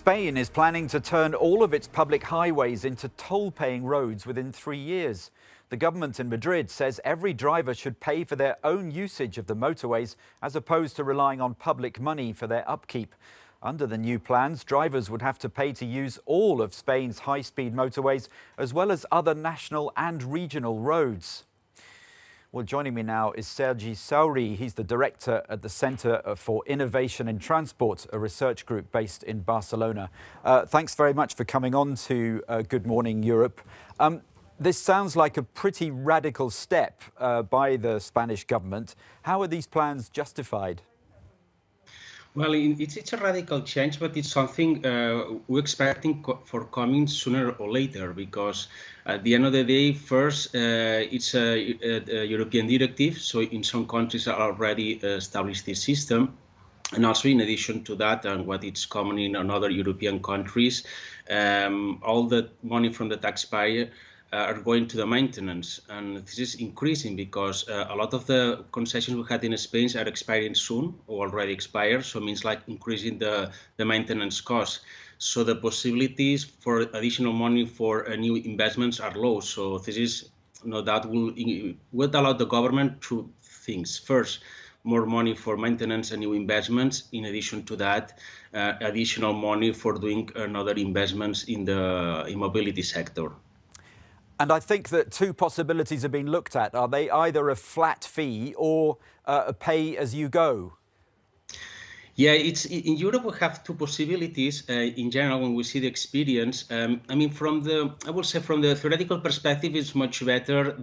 Spain is planning to turn all of its public highways into toll-paying roads within 3 years. The government in Madrid says every driver should pay for their own usage of the motorways as opposed to relying on public money for their upkeep. Under the new plans, drivers would have to pay to use all of Spain's high-speed motorways as well as other national and regional roads. Well, joining me now is Sergi Sauri. He's the director at the Centre for Innovation in Transport, a research group based in Barcelona. Thanks very much for coming on to Good Morning Europe. This sounds like a pretty radical step by the Spanish government. How are these plans justified? Well, it's a radical change, but it's something we're expecting for coming sooner or later, because at the end of the day, first, it's a European directive, so in some countries are already established this system. And also, in addition to that, and what is common in other European countries, all the money from the taxpayer are going to the maintenance, and this is increasing because a lot of the concessions we had in Spain are expiring soon or already expired, so it means like increasing the maintenance costs. So the possibilities for additional money for new investments are low. So this is no doubt would allow the government two things. First, more money for maintenance and new investments. In addition to that, additional money for doing another investments in the mobility sector. And I think that two possibilities have been looked at. Are they either a flat fee or a pay as you go? Yeah, in Europe we have two possibilities. In general, when we see the experience, I mean, from the theoretical perspective, it's much better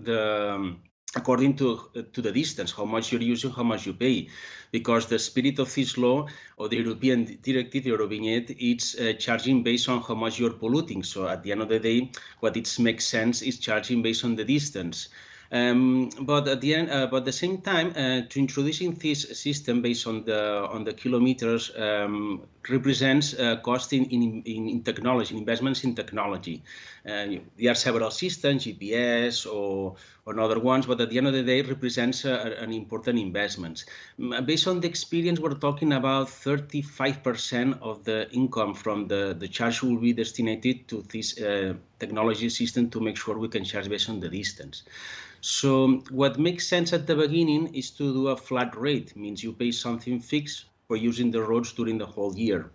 according to the distance, how much you're using, how much you pay, because the spirit of this law or the European directive, Eurovignette, it's charging based on how much you're polluting. So at the end of the day, what it makes sense is charging based on the distance. But at the same time, to introducing this system based on the kilometers represents cost in technology, investments in technology. There are several systems, GPS or other ones, but at the end of the day, it represents an important investment. Based on the experience, we're talking about 35% of the income from the charge will be destined to this technology system to make sure we can charge based on the distance. So what makes sense at the beginning is to do a flat rate. It means you pay something fixed for using the roads during the whole year.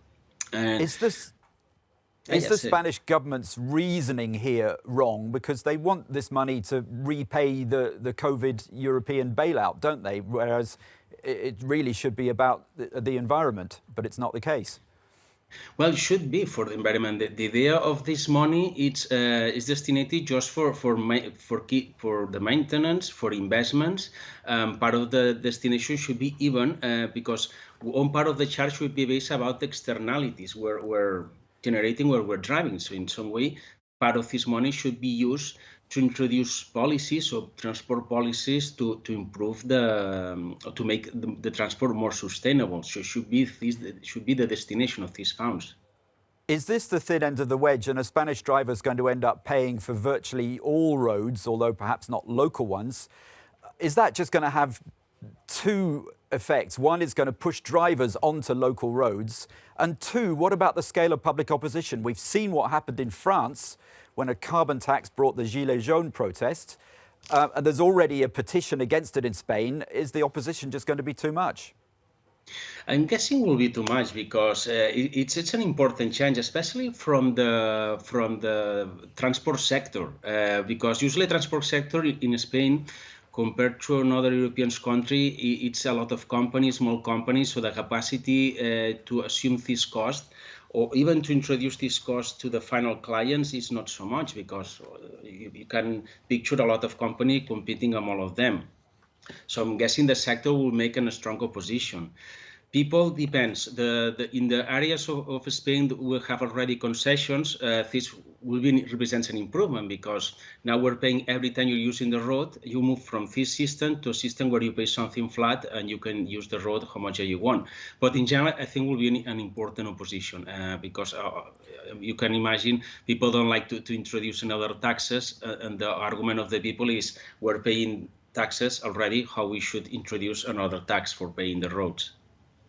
Is the Spanish government's reasoning here wrong? Because they want this money to repay the COVID European bailout, don't they? Whereas it really should be about the environment, but it's not the case. Well, it should be for the environment. The idea of this money is destined just for the maintenance, for investments. Part of the destination should be even because one part of the charge should be based about the externalities we're generating where we're driving. So in some way, part of this money should be used to introduce policies or transport policies to improve to make the transport more sustainable. So should be the destination of these funds. Is this the thin end of the wedge, and a Spanish driver is going to end up paying for virtually all roads, although perhaps not local ones? Is that just going to have two effects? One is going to push drivers onto local roads, and two, what about the scale of public opposition? We've seen what happened in France when a carbon tax brought the Gilets jaunes protest, and there's already a petition against it in Spain. Is the opposition just going to be too much? I'm guessing will be too much because it's an important change, especially from the transport sector, because usually transport sector in Spain, compared to another European country, it's a lot of companies, small companies, so the capacity to assume this cost or even to introduce this cost to the final clients is not so much, because you can picture a lot of companies competing among all of them. So I'm guessing the sector will make a strong opposition. People depends. In the areas of Spain that we have already concessions, this represents an improvement, because now we're paying every time you're using the road. You move from this system to a system where you pay something flat and you can use the road how much you want. But in general, I think will be an important opposition because you can imagine people don't like to introduce another taxes, and the argument of the people is we're paying taxes already, how we should introduce another tax for paying the roads.